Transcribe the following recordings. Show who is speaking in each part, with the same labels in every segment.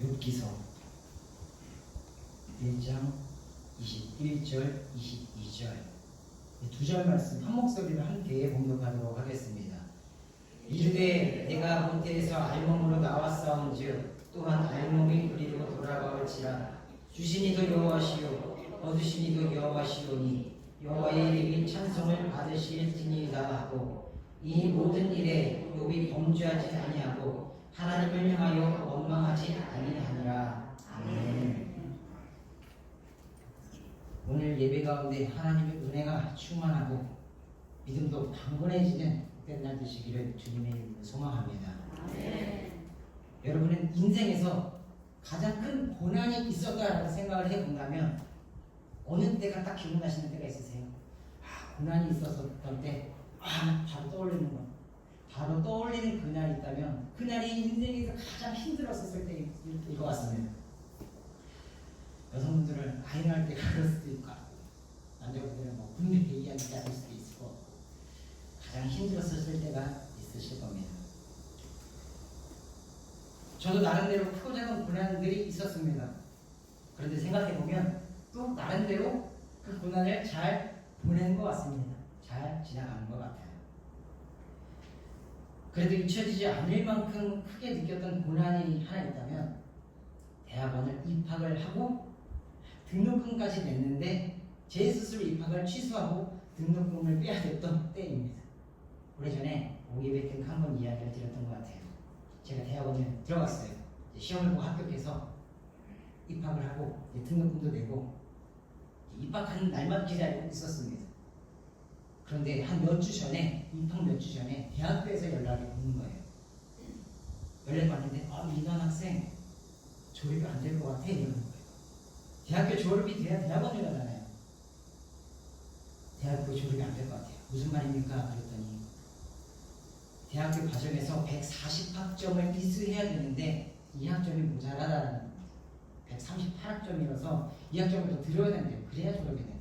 Speaker 1: 욥기서 1장 21절 22절 두 절 말씀 한 목소리로 함께 봉독하도록 하겠습니다. 이르되 내가 본태에서 알몸으로 나왔사온즉 또한 알몸이 그리로 돌아가올지라 주신 이도 여호와시요 얻으신 이도 여호와시오니 여호와의 이름이 찬송을 받으실지니이다 하고 이 모든 일에 욥이 범죄하지 아니하고 하나님을 향하여 원망하지 아니하니라. 아멘. 오늘 예배 가운데 하나님의 은혜가 충만하고 믿음도 강건해지는 복된 날 되시기를 주님의 이름으로 소망합니다. 아멘. 여러분은 인생에서 가장 큰 고난이 있었다라고 생각을 해본다면 어느 때가 딱 기억나시는 때가 있으세요? 고난이 있었던 때 바로 떠올리는 것, 바로 떠올리는 그날이 있다면 그날이 인생에서 가장 힘들었을 때일 것 같습니다. 여성분들은 아이 낳을 때가 그럴 수도 있고 남자분들은 군대 얘기하는 때 할 수도 있고 가장 힘들었을 때가 있으실 겁니다. 저도 나름대로 크고 작은 고난들이 있었습니다. 그런데 생각해보면 또 나름대로 그 고난을 잘 보낸 것 같습니다. 잘 지나가는 것 같아요. 그래도 잊혀지지 않을 만큼 크게 느꼈던 고난이 하나 있다면 대학원을 입학을 하고 등록금까지 냈는데 제 스스로 입학을 취소하고 등록금을 빼야 됐던 때입니다. 오래전에 오예배 때 한번 이야기를 드렸던 것 같아요. 제가 대학원에 들어갔어요. 시험을 보고 합격해서 입학을 하고 등록금도 내고 입학하는 날만 기다리고 있었습니다. 그런데 한 몇 주 전에, 입학 몇 주 전에 대학교에서 연락이 오는 거예요. 연락이 왔는데 민원 학생 졸업이 안 될 것 같아 이러는 거예요. 대학교 졸업이 돼야 대학원을 가잖아요. 대학교 졸업이 안 될 것 같아요. 무슨 말입니까? 그랬더니 대학교 과정에서 140학점을 이수해야 되는데 2학점이 모자라다는 겁니다. 138학점이라서 2학점을 더 들어야 된대요. 그래야 졸업이 된대요.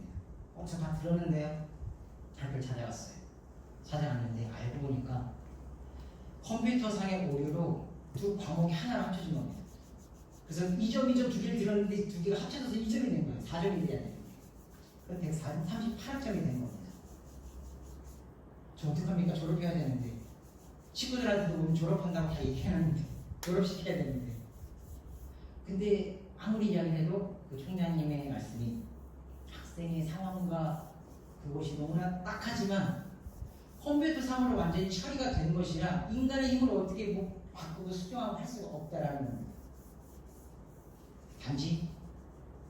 Speaker 1: 저 다 들었는데요. 학교를 찾아갔어요. 찾아갔는데 알고 보니까 컴퓨터상의 오류로 두 과목이 하나로 합쳐진 겁니다. 그래서 2점, 2점 두 개를 들었는데 두 개가 합쳐져서 2점이 된 거예요. 4점이 돼야 되는데. 그래서 138학점이 된 겁니다. 저 어떡합니까? 졸업해야 되는데. 친구들한테도 오늘 졸업한다고 다 얘기해놨는데 졸업시켜야 되는데. 근데 아무리 이야기를 해도 그 총장님의 말씀이 학생의 상황과 그것이 너무나 딱하지만 컴퓨터상으로 완전히 처리가 된 것이라 인간의 힘으로 어떻게 바꾸고 수정하고 할 수가 없다라는 겁니다. 단지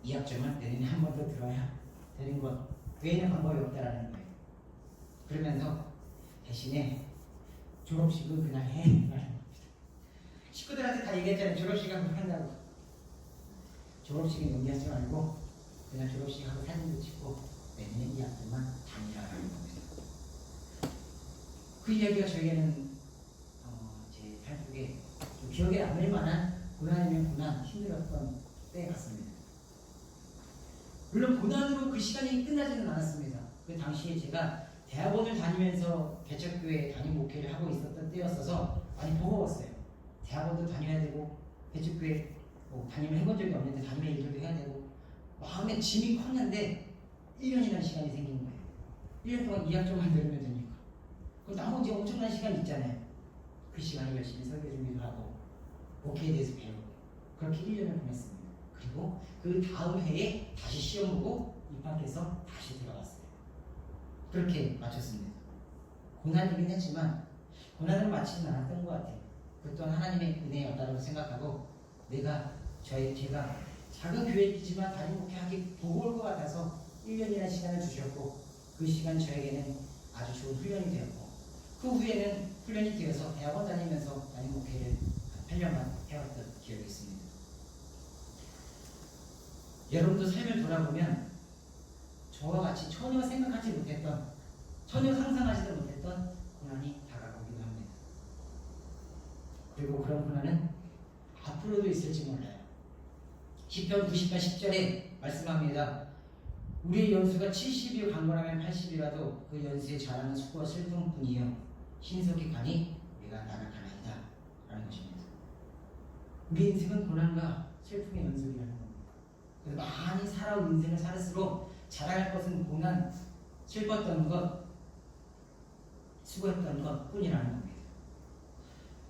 Speaker 1: 2학점은 내년에 한 번 더 들어야 되는 것 외에는 방법이 없다라는 거예요. 그러면서 대신에 졸업식은 그날 해 라는 겁니다. 식구들한테 다 얘기했잖아요. 졸업식 한번 한다고. 졸업식에 연기하지 말고 그냥 졸업식 하고 사진도 찍고 내년에 2학점만 다니라는 겁니다. 그 이야기가 저에게는 제 삶 속에 좀 기억에 남을 만한 고난이면 고난, 힘들었던 때 같습니다. 물론 고난으로 그 시간이 끝나지는 않았습니다. 그 당시에 제가 대학원을 다니면서 개척교회 담임 목회를 하고 있었던 때였어서 많이 버거웠어요. 대학원도 다녀야 되고 개척교회 담임을 해본 적이 없는데 담임의 일들도 해야 되고 마음에 짐이 컸는데 1년이라는 시간이 생긴 거예요. 1년 동안 2학점만 들으면 되니까. 그럼 나머지 엄청난 시간이 있잖아요. 그 시간에 열심히 설교 준비도 하고 목회에 대해서 배우고 그렇게 1년을 보냈습니다. 그리고 그 다음 해에 다시 시험 보고 입학해서 다시 들어갔어요. 그렇게 마쳤습니다. 고난이긴 했지만 고난을 마치진 않았던 것 같아요. 그 또한 하나님의 은혜였다고 생각하고 제가 작은 교회이지만 담임 목회하기 버거울 것 같아서 1년이라는 시간을 주셨고 그 시간 저에게는 아주 좋은 훈련이 되었고 그 후에는 훈련이 되어서 대학원 다니면서 담임 목회를 8년간 해왔던 기억이 있습니다. 여러분도 삶을 돌아보면 저와 같이 전혀 생각하지 못했던 전혀 상상하지도 못했던 고난이 다가오기도 합니다. 그리고 그런 고난은 앞으로도 있을지 몰라요. 시편 90편 10절에 말씀합니다. 우리의 연수가 70이 강건하면 80이라도 그 연수에 자라는 수고와 슬픔뿐이요 신속히 가니 우리가 나락하나이다 라는 것입니다. 우리 인생은 고난과 슬픔의 연속이라는 겁니다. 그래서 많이 살아온 인생을 살을수록 자랑할 것은 고난, 슬펐던 것, 수고했던 것 뿐이라는 겁니다.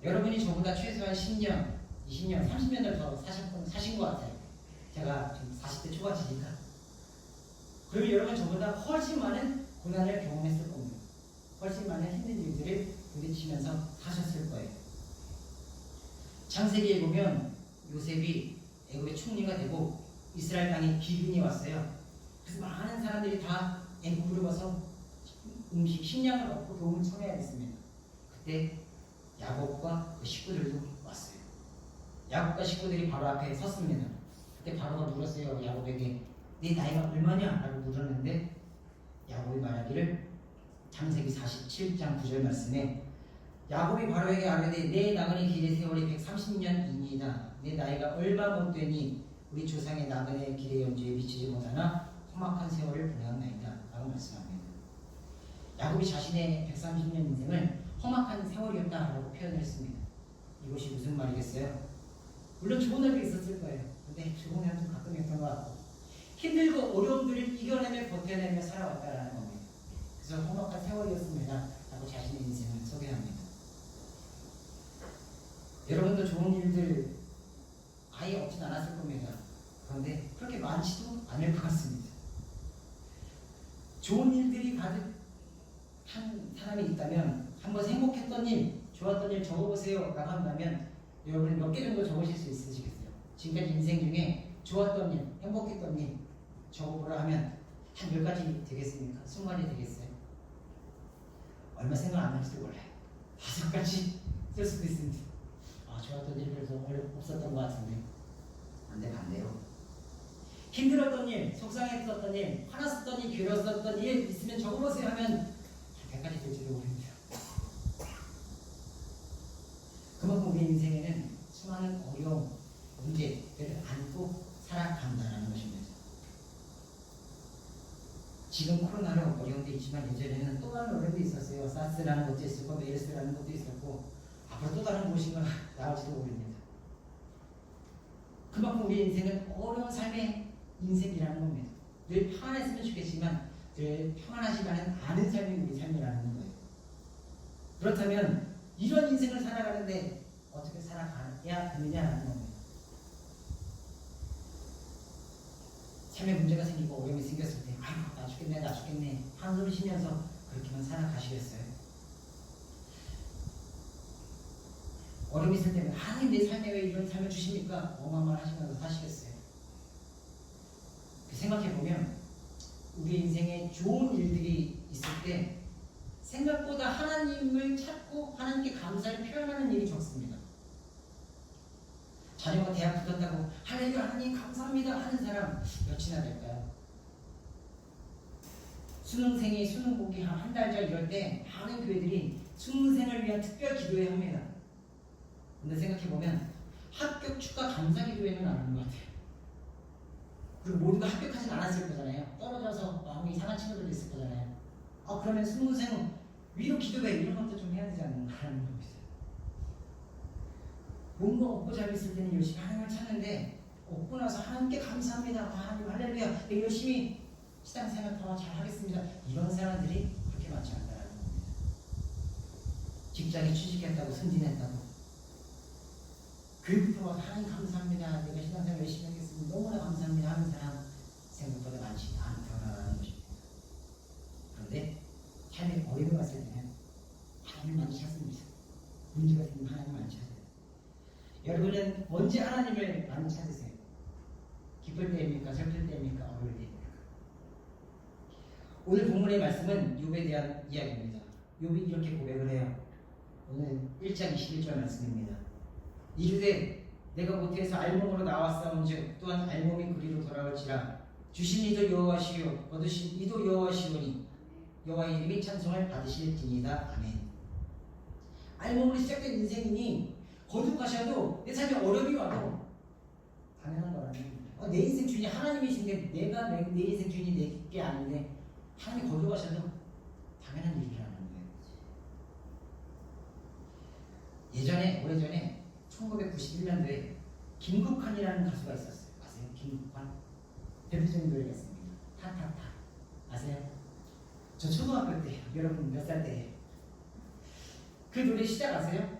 Speaker 1: 여러분이 저보다 최소한 10년, 20년, 30년을 더 사신 것 같아요. 제가 지금 40대 초반이니까. 그러면 여러분 저보다 훨씬 많은 고난을 경험했을 겁니다. 훨씬 많은 힘든 일들을 부딪히면서 사셨을 거예요. 창세기에 보면 요셉이 애굽의 총리가 되고 이스라엘 땅에 기근이 왔어요. 그래서 많은 사람들이 다 애굽으로 가서 음식, 식량을 얻고 도움을 청해야겠습니다. 그때 야곱과 그 식구들도 왔어요. 야곱과 식구들이 바로 앞에 섰습니다. 그때 바로가 물었어요. 야곱에게 네 나이가 얼마냐? 라고 물었는데 야곱이 말하기를 창세기 47장 9절 말씀에 야곱이 바로에게 아뢰되 내 나그네 길의 세월이 130년이니이다. 내 나이가 얼마 못되니 우리 조상의 나그네 길의 연주에 미치지 못하나 험악한 세월을 보내었나이다. 라고 말씀합니다. 야곱이 자신의 130년 인생을 험악한 세월이었다라고 표현을 했습니다. 이것이 무슨 말이겠어요? 물론 좋은 날도 있었을 거예요. 근데 좋은 날도 가끔 있던 것 같고 힘들고 어려움들을 이겨내며 버텨내며 살아왔다라는 겁니다. 그래서 험악한 세월이었습니다. 라고 자신의 인생을 소개합니다. 여러분도 좋은 일들 아예 없진 않았을 겁니다. 그런데 그렇게 많지도 않을 것 같습니다. 좋은 일들이 가득한 사람이 있다면 한번 행복했던 일, 좋았던 일 적어보세요 라고 한다면 여러분이 몇 개 정도 적으실 수 있으시겠어요? 지금까지 인생 중에 좋았던 일, 행복했던 일 적어보라 하면 한 10가지 되겠습니까? 20가지 되겠어요? 얼마 생각 안 할지도 몰라요. 5가지 쓸 수도 있습니다. 아, 좋았던 일 그래서 없었던 것 같은데. 안돼, 반대로. 힘들었던 일, 속상했었던 일, 화났었던 일, 괴로웠었던 일 있으면 적어보세요 하면 한 100가지 될지도 모릅니다. 그만큼 우리 인생에는 수많은 어려움, 문제들을 안고 살아간다는 것입니다. 지금 코로나로 어려운 데 있지만 예전에는 또 다른 어려움도 있었어요. 사스라는 것도 있었고 메르스라는 것도 있었고 앞으로 또 다른 무엇인가 나올지도 모릅니다. 그만큼 우리 인생은 어려운 삶의 인생이라는 겁니다. 늘 평안했으면 좋겠지만 늘 평안하지만은 않은 삶이 우리 삶이라는 거예요. 그렇다면 이런 인생을 살아가는데 어떻게 살아가야 되느냐라는 겁니다. 삶에 문제가 생기고 어려움이 생겼을 때 아이고 나 죽겠네 한숨을 쉬면서 그렇게만 살아가시겠어요? 어려움이 있을 때는 하나님 내 삶에 왜 이런 삶을 주십니까? 어마어마하시면서 사시겠어요? 생각해보면 우리 인생에 좋은 일들이 있을 때 생각보다 하나님을 찾고 하나님께 감사를 표현하는 일이 적습니다. 자녀가 대학 붙었다고 할렐루야 하나님 감사합니다 하는 사람 몇이나 될까요? 수능생이 수능 보기 한 달 전 이럴 때 많은 교회들이 수능생을 위한 특별 기도회 합니다. 근데 생각해보면 합격 축하 감사 기도회는 안 하는 것 같아요. 그리고 모두가 합격하진 않았을 거잖아요. 떨어져서 마음이 상한 친구들도 있을 거잖아요. 그러면 수능생 위로 기도회 이런 것도 좀 해야 되지 않는가라는 겁니다. 뭔가 얻고 잘 있을 때는 열심히 하나님을 찾는데 얻고 나서 하나님께 감사합니다. 하나님 할렐루야. 열심히 신앙생활 더 잘하겠습니다. 이런 사람들이 그렇게 많지 않다는 겁니다. 직장에 취직했다고 승진했다고 교육부터 와서 하나님 감사합니다. 내가 신앙생활 열심히 하겠습니다. 너무나 감사합니다 하는 사람 생각보다 많지 않다는 것입니다. 그런데 삶에 어려움이 왔을 때는 하나님을 많이 찾습니다. 문제가 생기면 하나님을 많이 찾아요. 여러분은 언제 하나님을 많이 찾으세요? 기쁠 때입니까? 슬플 때입니까? 어려울 때입니까? 오늘 본문의 말씀은 욥에 대한 이야기입니다. 욥이 이렇게 고백을 해요. 오늘 1장 21절 말씀입니다. 이르되 내가 모태에서 알몸으로 나왔사온즉 또한 알몸이 그리로 돌아올지라 주신 이도 여호와시요 얻으신 이도 여호와시오니 여호와의 이름이 찬송을 받으실지니이다. 아멘. 알몸으로 시작된 인생이니 거듭하셔도 내 삶에 어려움이 와도 당연한 거라는 내 인생 주인이 하나님이신데 내가 내 인생 주인이 내게 아닌데 하나님이 거듭하셔도 당연한 일이라는 거예요. 예전에 오래전에 1991년도에 김국환이라는 가수가 있었어요. 아세요? 김국환? 대표적인 노래가 있습니다. 타타타. 아세요? 저 초등학교 때예요. 여러분 몇 살 때예요? 그 노래 시작 아세요?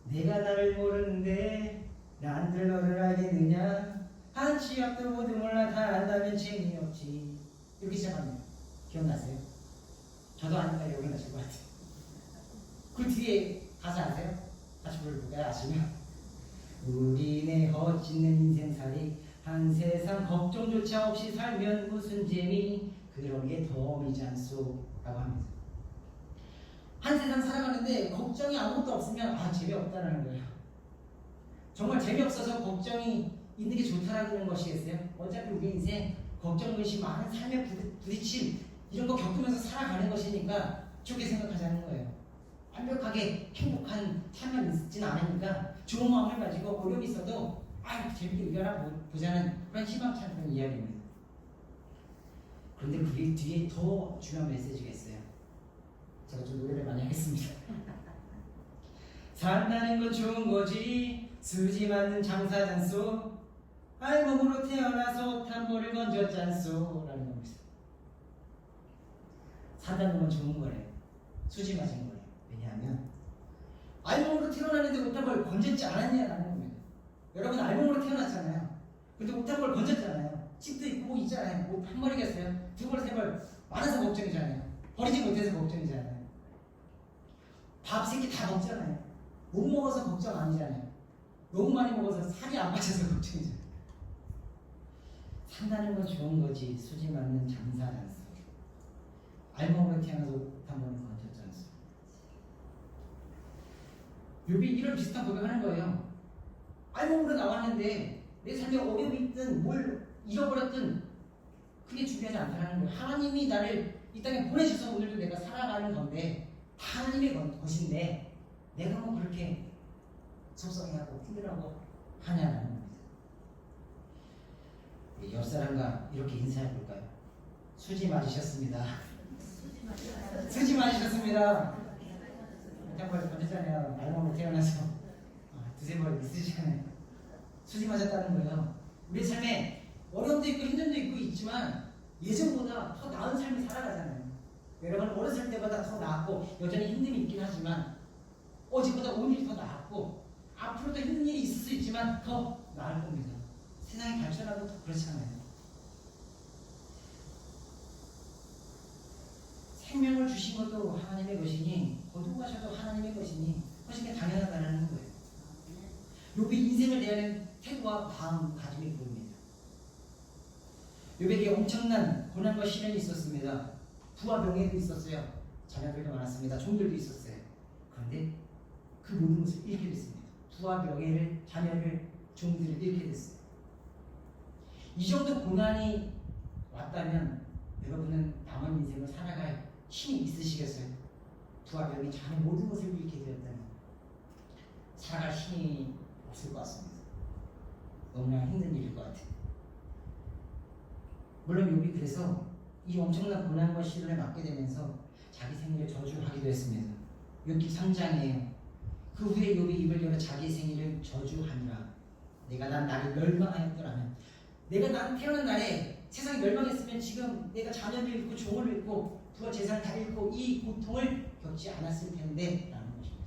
Speaker 1: 내가 나를 모르는데 난들 너를 알겠느냐 한치 앞도 모두 몰라 다 안다면 재미없지 이렇게 시작합니다. 기억나세요? 저도 아니까 여기 나실 것 같아요. 그 뒤에 가사 아세요? 같이 불러볼까요? 아시면 우리네 헛짓는 인생살이 한 세상 걱정조차 없이 살면 무슨 재미 그런 게 덤이지 않소 라고 합니다. 한 세상 살아가는데 걱정이 아무것도 없으면 재미없다는 거예요. 정말 재미없어서 걱정이 있는 게 좋다라는 것이겠어요? 어차피 우리 인생 걱정, 의심, 많은 삶의 부딪힘 이런 거 겪으면서 살아가는 것이니까 좋게 생각하자는 거예요. 완벽하게 행복한 삶만 있지는 않으니까 좋은 마음을 가지고 어려움이 있어도 재밌게 이겨나 보자는 그런 희망찬 그런 이야기입니다. 그런데 그 뒤에 더 중요한 메시지가 있어요. 제가 좀 노래를 많이 하겠습니다. 산다는 건 좋은 거지 수지 맞는 장사잔소 알몸으로 태어나서 탐보를 건졌잖소 라는 겁니다. 산다는 건 좋은 거래요. 수지 맞은 거래요. 왜냐하면 알몸으로 태어나는데 못한 걸 건졌지 않았냐라는 겁니다. 여러분 알몸으로 태어났잖아요. 근데 못한 걸 건졌잖아요. 집도 있고 뭐 있잖아요. 뭐 한 벌이겠어요? 두 벌, 세 벌 많아서 걱정이잖아요. 버리지 못해서 걱정이잖아요. 밥 세 끼 다 먹잖아요. 못 먹어서 걱정 아니잖아요. 너무 많이 먹어서 살이 안 빠져서 걱정이잖아요. 산다는 건 좋은 거지 수지 맞는 장사란소 알몸으로 태어나서 못한 번 건졌잖소. 욥이 이런 비슷한 고백하는 거예요. 알몸으로 나왔는데 내 삶에 어려움이 있든 뭘 잃어버렸든 그게 중요하지 않다는 거예요. 하나님이 나를 이 땅에 보내셔서 오늘도 내가 살아가는 건데 다 하나님의 것인데 내가 뭐 그렇게 속상해하고 힘들어하고 하냐는 겁니다. 옆 사람과 이렇게 인사해 볼까요? 수지 맞으셨습니다. 수지 맞으셨습니다. 일단 걸 던졌잖아요. 알몸으로 태어나서 두세 번 있으시잖아요. 수지 맞았다는 거예요. 우리 삶에 어려움도 있고 힘듦도 있고 있지만 예전보다 더 나은 삶을 살아가잖아요. 여러분 어렸을 때보다 더 나았고 여전히 힘듦이 있긴 하지만 어제보다 오늘이 더 나았고 앞으로도 힘든 일이 있을 수 있지만 더 나을 겁니다. 세상이 발전하고 더 그렇잖아요. 생명을 주신 것도 하나님의 것이니 거두고 가셔도 하나님의 것이니 훨씬 더 당연하다는 거예요. 욥이 인생을 대하는 태도와 마음가짐이 보입니다. 욥에게 엄청난 고난과 시련이 있었습니다. 부와 명예도 있었어요. 자녀들도 많았습니다. 종들도 있었어요. 그런데 그 모든 것을 잃게 됐습니다. 부와 명예를, 자녀를, 종들을 잃게 됐어요. 이 정도 고난이 왔다면 여러분은 남은 인생을 살아갈 힘이 있으시겠어요? 부와 명예, 자녀 모든 것을 잃게 되었다면 살아갈 힘이 없을 것 같습니다. 너무나 힘든 일일 것 같아요. 물론 욥이 그래서 이 엄청난 고난과 시련을 맞게 되면서 자기 생일을 저주하기도 했습니다. 욥기 3장이에요. 그 후에 욥이 입을 열어 자기 생일을 저주하니라. 내가 나를 멸망하였더라면 내가 난 태어난 날에 세상이 멸망했으면 지금 내가 자녀를 잃고 종을 잃고 부와 재산을 다 잃고 이 고통을 겪지 않았을 텐데 라는 것입니다.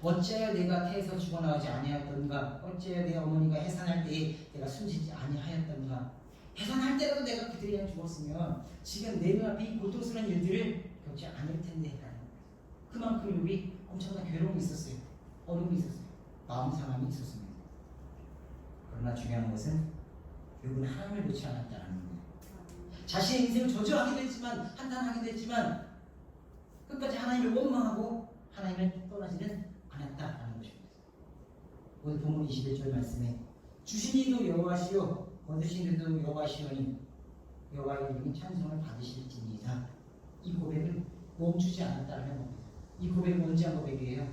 Speaker 1: 어찌하여 내가 태에서 죽어나오지 아니하였던가 어찌하여 내 어머니가 해산할 때에 내가 숨지지 아니하였던가 해산할 때라도 내가 그들이랑 죽었으면 지금 내 눈앞에 이 고통스러운 일들을 겪지 않을 텐데 라는 거예요. 그만큼 욥이 엄청난 괴로움이 있었어요. 어려움이 있었어요. 마음 상함이 있었습니다. 그러나 중요한 것은 욥은 하나님을 놓지 않았다는 거예요. 자신의 인생을 저주하기도 했지만 한탄하기도 했지만 끝까지 하나님을 원망하고 하나님을 떠나지는 않았다라는 것입니다. 오늘 본문 21절 말씀에 주신 이도 여호와시요 거두신 이도 여호와시오니 여호와의 이름이 찬송을 받으실지니이다. 이 고백은 멈추지 않았다는 겁니다. 이 고백은 언제 한 고백이에요?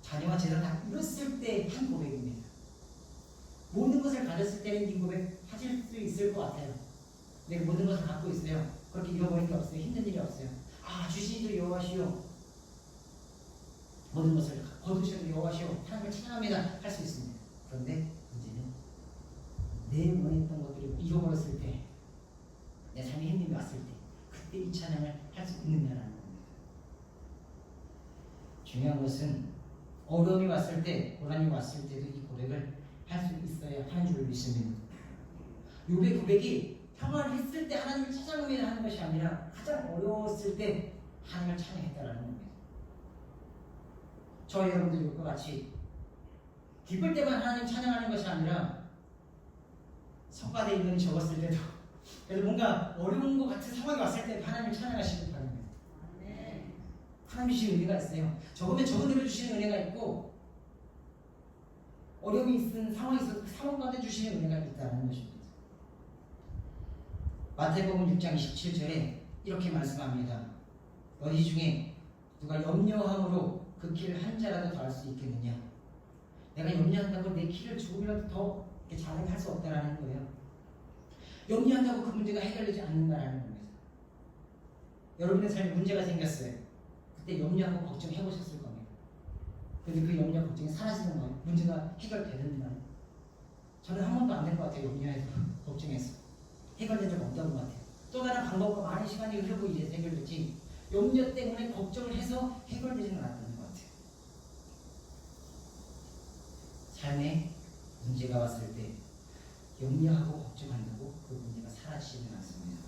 Speaker 1: 자녀와 재산 다 잃었을 때 한 고백입니다. 모든 것을 가졌을 때는 이 고백 하실 수 있을 것 같아요. 내가 모든 것을 갖고 있어요. 그렇게 잃어버린 게 없어요. 힘든 일이 없어요. 주신 이도 여호와시요 모든 것을 갖고 거두시는 여호와시오 하나님을 찬양합니다 할 수 있습니다. 그런데 문제는 내 원했던 것들을 잃어버렸을 때, 내 삶에 힘듦이 왔을 때 그때 이 찬양을 할 수 있느냐라는 겁니다. 중요한 것은 어려움이 왔을 때, 고난이 왔을 때도 이 고백을 할 수 있어야 하는 줄 믿습니다. 욥의 고백이 평안을 했을 때 하나님을 찬양합니다 하는 것이 아니라 가장 어려웠을 때 하나님을 찬양했다라는 겁니다. 저희 여러분들과 같이 기쁠 때만 하나님 찬양하는 것이 아니라 성과대 인근이 적었을 때도, 그래서 뭔가 어려운 것 같은 상황이 왔을 때 하나님을 찬양하시길 바랍니다. 하나님 주시는 은혜가 있어요. 적으면 적은 대로 주시는 은혜가 있고, 어려움이 있는 상황이 있어도 그 상황 가운데 주시는 은혜가 있다는 것입니다. 마태복음 6장 27절에 이렇게 말씀합니다. 너희 중에 누가 염려함으로 그 길을 한 자라도 더 할 수 있겠느냐? 내가 염려한다고 내 길을 조금이라도 더 잘하게 할 수 없다라는 거예요. 염려한다고 그 문제가 해결되지 않는다라는 겁니다. 여러분의 삶에 문제가 생겼어요. 그때 염려하고 걱정해 보셨을 겁니다. 그런데 그 염려 걱정이 사라지는 거예요. 문제가 해결되는 거예요. 저는 한 번도 안 될 것 같아요. 염려해서 걱정해서 해결된 적 없던 것 같아요. 또 다른 방법과 많은 시간이 흐르고 이제 해결되지, 염려 때문에 걱정을 해서 해결되지는 않았던 것 같아요. 삶에 문제가 왔을 때 염려하고 걱정한다고 그 문제가 사라지지는 않습니다.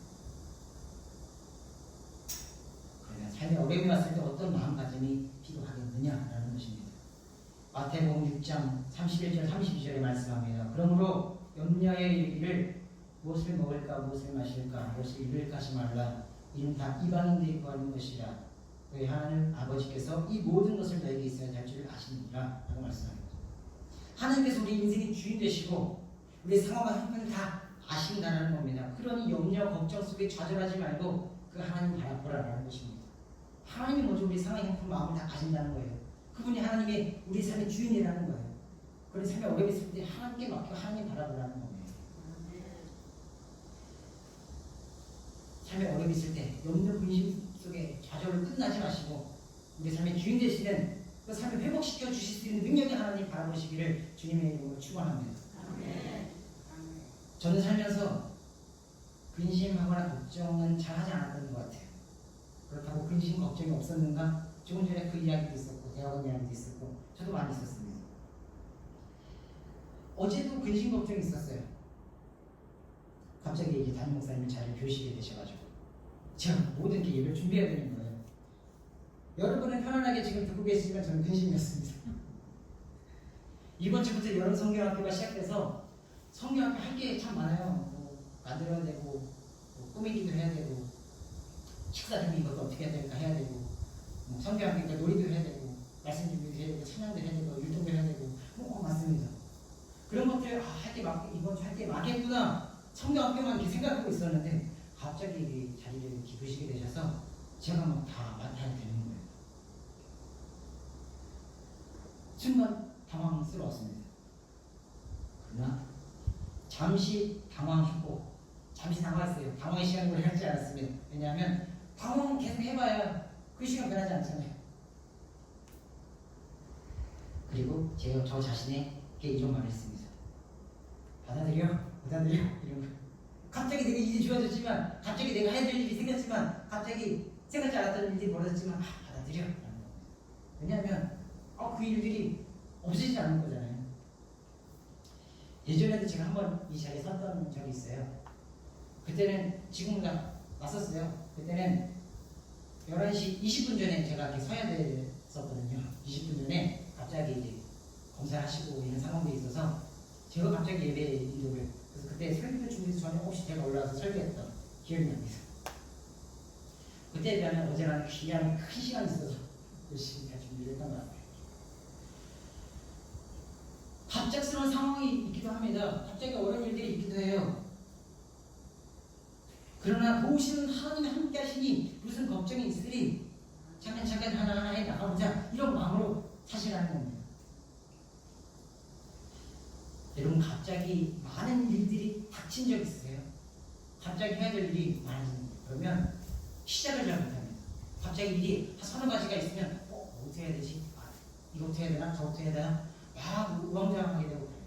Speaker 1: 그러면 삶에 어려움이 왔을 때 어떤 마음가짐이 필요하겠느냐라는 것입니다. 마태복음 6장 31절 32절에 말씀합니다. 그러므로 염려에 이르기를 무엇을 먹을까 무엇을 마실까 무엇을 입을까 하지 말라. 이는 다 이방인들이 구하는 것이라. 너희 하나님 아버지께서 이 모든 것을 너에게 있어야 할 줄을 아시느니라 라고 말씀합니다. 하나님께서 우리 인생의 주인 되시고 우리 상황과 형편을 다 아신다는 겁니다. 그러니 염려 걱정 속에 좌절하지 말고 그 하나님 바라보라라는 것입니다. 하나님이 먼저 우리 상황 형편 마음을 다 아신다는 거예요. 그분이 하나님의 우리 삶의 주인이라는 거예요. 그런 삶에 어려움이 있을 때 하나님께 맡겨 하나님 바라보라는 겁니다. 삶에 어려움이 있을 때 염려 근심 속에 좌절로 끝나지 마시고 우리 삶의 주인 되시는 그 삶을 회복시켜 주실 수 있는 능력의 하나님 바라보시기를 주님의 이름으로 축원합니다. 저는 살면서 근심하거나 걱정은 잘 하지 않았던 것 같아요. 그렇다고 근심 걱정이 없었는가? 조금 전에 그 이야기도 있었고 대학원 이야기도 있었고 저도 많이 있었습니다. 어제도 근심 걱정이 있었어요. 갑자기 이제 담임 목사님이 자리를 비우시게 되셔가지고 제가 모든 게 예배를 준비해야 되는 거예요. 여러분은 편안하게 지금 듣고 계시지만 저는 근심이었습니다. 이번 주부터 여름 성경학교가 시작돼서 성경학교 할 게 참 많아요. 뭐 만들어야 되고 뭐 꾸미기도 해야 되고 식사 준비 이것도 어떻게 해야 될까 해야 되고 뭐 성경학교니까 놀이도 해야 되고 말씀 준비도 해야 되고 찬양도 해야 되고 율동도 해야 되고 맞습니다. 그런 것들 할 게 이번 주 할 게 많겠구나 성경학교만 이렇게 생각하고 있었는데 갑자기 자리를 기쁘시게 되셔서 제가 막 다 맡아야 되는 거예요. 순간 당황스러웠습니다. 그러나 잠시 당황했고 잠시 당황했어요. 당황의 시간이 오래 하지 않았습니다. 왜냐하면 당황 계속 해봐야 그 시간 변하지 않잖아요. 그리고 제가 저 자신에게 이런 말을 했습니다. 받아들여? 이런 거. 갑자기 내가 일이 좋아졌지만 갑자기 내가 해야 될 일이 생겼지만 갑자기 생각지 않았던 일이 벌어졌지만 받아들여 라는 겁니다. 왜냐하면 그 일들이 없어지지 않을 거잖아요. 예전에도 제가 한번 이 자리에 섰던 적이 있어요. 그때는 지금보다 낫었어요. 그때는 11시 20분 전에 제가 이렇게 서야 됐었거든요. 20분 전에 갑자기 이제 검사하시고 있는 상황들이 있어서 제가 갑자기 예배 인도를 그래서 그때 설교 준비 전에 혹시 제가 올라와서 설교했던 기억이 납니다. 그때에 비하면 어제는 귀한 큰 시간이 있어서 열심히 잘 준비를 했던 것 같아요. 갑작스러운 상황이 있기도 합니다. 갑자기 어려운 일들이 있기도 해요. 그러나 도우시는 하나님이 함께 하시니 무슨 걱정이 있으리 잠깐 하나하나 해 나가보자 이런 마음으로 사실하는 겁니다. 여러분 갑자기 많은 일들이 닥친 적 있으세요? 갑자기 해야 될 일이 많아지는 거예요. 그러면 시작을 잘 못합니다. 갑자기 일이 서너 가지가 있으면 어떻게 해야 되지? 이것부터 해야 되나 저것부터 해야 되나 막 우왕좌왕하게 되고 그래요.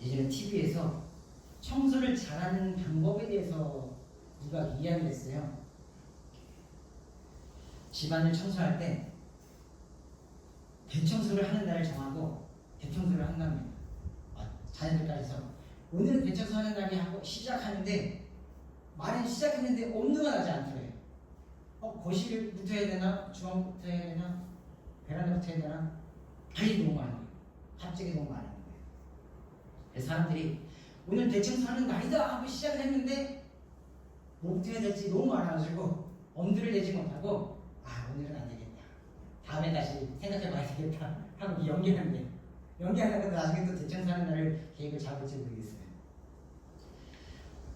Speaker 1: 예전에 TV에서 청소를 잘하는 방법에 대해서 누가 이야기를 했어요. 집안을 청소할 때 대청소를 하는 날을 정하고 대청소를 한답니다. 자녀들까지서 오늘은 대청소하는 날이 하고 시작하는데 말은 시작했는데 엄두가 나지 않더래요. 거실부터 해야 되나 주방부터 해야 되나 베란다부터 해야 되나 말이 너무 많은 거예요. 갑자기 너무 많은 거예요. 그래서 사람들이 오늘 대청소하는 날이다 하고 시작을 했는데 뭐부터 해야 될지 너무 많아가지고 엄두를 내지 못하고 오늘은 안 되겠다. 다음에 다시 생각해 봐야 되겠다 하고 연기하는데 연기하다가 나중에 또 대청소하는 날을 계획을 잡을지 모르겠어요.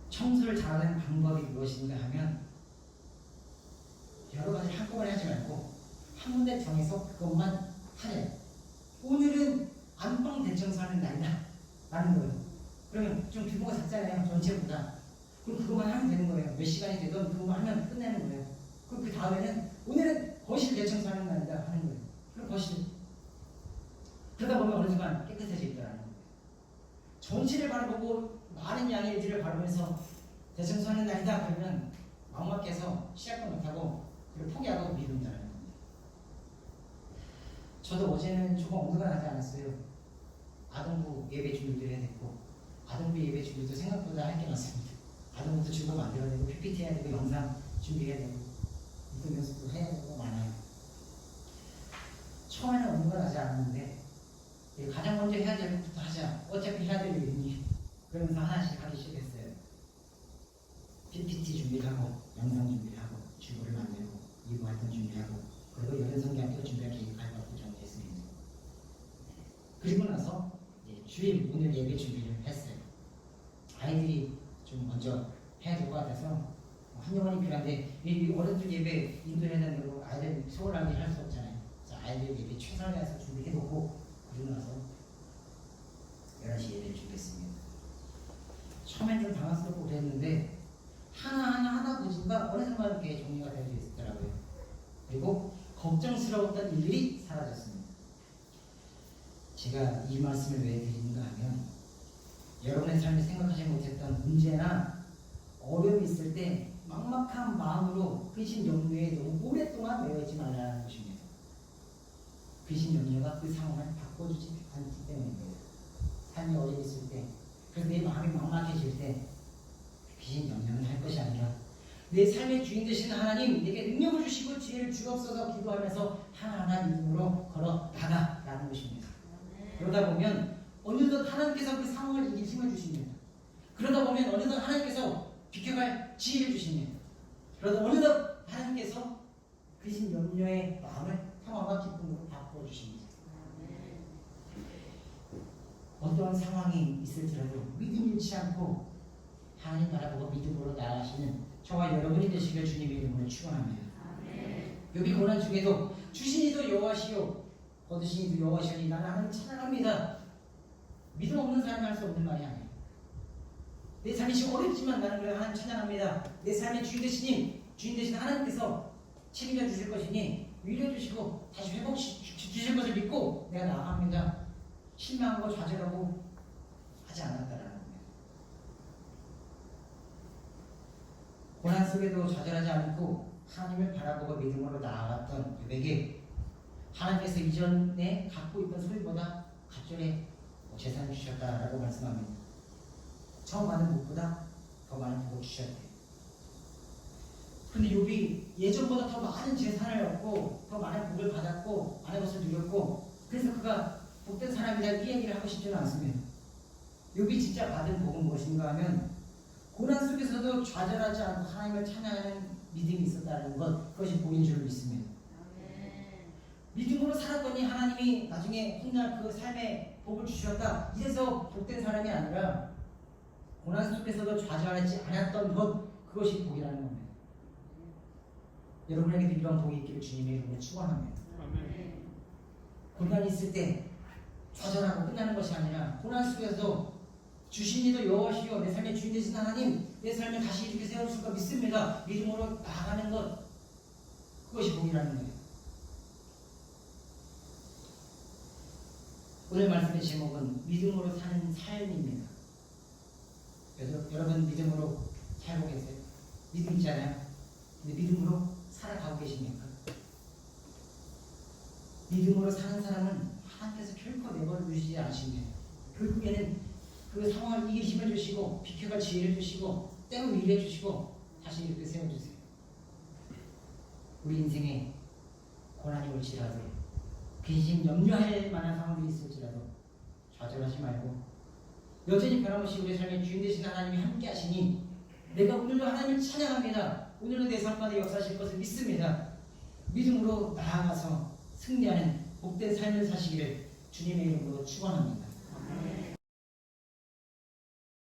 Speaker 1: 청소를 잘하는 방법이 무엇인가 하면 여러 가지 한꺼번에 하지 말고 한 군데 정해서 그것만 하래요. 오늘은 안방 대청소하는 날이다 라는 거예요. 그러면 좀 규모가 작잖아요. 전체보다. 그럼 그것만 하면 되는 거예요. 몇 시간이 되든 그것만 하면 끝내는 거예요. 그럼 그 다음에는 오늘은 거실 대청소하는 날이다 하는 거예요. 그럼 거실. 그러다 보면 어느 순간 깨끗해져 있더라는 거예요. 전체를 바라보고 많은 양의 일들을 바라보면서 대청소하는 날이다 그러면 막막해서 시작도 못하고 그리고 포기하고 미룬다는 겁니다. 저도 어제는 조금 엄두가 나지 않았어요. 아동부 예배 준비도 해야 됐고 아동부 예배 준비도 생각보다 할 게 많습니다. 아동부도 주고 만들어야 되고 PPT 해야 되고 영상 준비해야 되고 이동 연습도 해야 되고 많아요. 처음에는 엄두가 나지 않았는데 가장 먼저 해야 될 것부터 하자. 어차피 해야 될 일이니 그러면서 하나씩 하기 시작했어요. PPT 준비를 하고 영상 준비를 하고 주보를 만들고 이부 활동 준비하고 그리고 여름 성경학교 준비할 계획을 갖고 정리했습니다. 그리고 나서 주일 오늘 예배 준비를 했어요. 아이들이 좀 먼저 해야 될 것 같아서 한 영혼이 필요한데 이 어른들 예배 인도해야 되는 대로 아이들 소홀하게 할 수 없잖아요. 그래서 아이들 예배 최선을 다해서 준비해놓고 그리고 나서 11시 예배를 준비했습니다. 처음엔 좀 당황스럽고 그랬는데 하나 보니까 어느 순간 이렇게 정리가 되어 있더라고요. 그리고 걱정스러웠던 일들이 사라졌습니다. 제가 이 말씀을 왜 드리는가 하면 여러분의 삶에 생각하지 못했던 문제나 어려움이 있을 때 막막한 마음으로 근심 염려에 너무 오랫동안 매여있지 말라는 것입니다. 근심 염려가 그 상황을 바꿔주지 않기 때문입니다. 삶이 어려움이 있을 때 그래서 내 마음이 막막해질 때 근심 염려는 할 것이 아니라 내 삶의 주인 되시는 하나님 내게 능력을 주시고 지혜를 주옵소서 기도하면서 하나하나 믿음으로 걸어 나가라는 것입니다. 그러다 보면 어느덧 하나님께서 그 상황을 이길 힘을 주십니다. 그러다 보면 어느덧 하나님께서 비켜갈 지혜를 주십니다. 그러다 어느덧 하나님께서 근심 염려의 마음을 평화와 기쁨으로 바꿔주십니다. 어떠한 상황이 있을지라도 믿음 잃지 않고 하나님 바라보고 믿음으로 나아가시는 저와 여러분이 되시길 주님의 이름으로 축원합니다. 욥이 고난 중에도 주신 이도 여호와시요 얻으신 이도 여호와시오니 나는 하나님 찬양합니다. 믿음 없는 사람이 할 수 없는 말이 아니에요. 내 삶이 지금 어렵지만 나는 그래 하나님 찬양합니다. 내 삶의 주인 되신 하나님께서 책임져 주실 것이니 위로해 주시고 다시 회복시키실 것을 믿고 내가 나아갑니다. 실망하고 좌절하고 하지 않았다라는 겁니다. 고난 속에도 좌절하지 않고 하나님을 바라보고 믿음으로 나아갔던 욥에게 하나님께서 이전에 갖고 있던 소유보다 갑절에 재산을 주셨다라고 말씀합니다. 처음 받은 복보다 더 많은 복을 주셨대요. 그런데 욥이 예전보다 더 많은 재산을 얻고 더 많은 복을 받았고 많은 것을 누렸고 그래서 그가 복된 사람이다 이 얘기를 하고 싶지는 않습니다. 욥이 진짜 받은 복은 무엇인가 하면 고난 속에서도 좌절하지 않고 하나님을 찬양하는 믿음이 있었다는 것 그것이 복인 줄 믿습니다. 믿음으로 살았더니 하나님이 나중에 훗날 그 삶에 복을 주셨다. 이래서 복된 사람이 아니라 고난 속에서도 좌절하지 않았던 것 그것이 복이라는 겁니다. 여러분에게도 이런 복이 있기를 주님의 이름으로 축원합니다. 고난이 있을 때 좌절하고 끝나는 것이 아니라 고난 속에서도 주신 이도 여호와시요 내 삶의 주인 되신 하나님 내 삶을 다시 이렇게 세워주실 거 믿습니다. 믿음으로 나아가는 것 그것이 복이라는 거예요. 오늘 말씀의 제목은 믿음으로 사는 삶입니다. 그래서 여러분 믿음으로 살고 계세요? 믿음 있잖아요. 근데 믿음으로 살아가고 계십니까? 믿음으로 사는 사람은 하나님께서 결코 내버려 두시지 않으십니다. 결국에는 그 상황을 이길 힘을 주시고 비켜갈 지혜를 주시고 때로 위로해 주시고 다시 이렇게 세워주세요. 우리 인생에 고난이 올지라도 근심 염려할 만한 상황들이 있을지라도 좌절하지 말고 여전히 변함없이 우리 삶의 주인 되신 하나님이 함께 하시니 내가 오늘도 하나님을 찬양합니다. 오늘도 내 삶 가운데 역사하실 것을 믿습니다. 믿음으로 나아가서 승리하는 복된 삶을 사시기를 주님의 이름으로 축원합니다.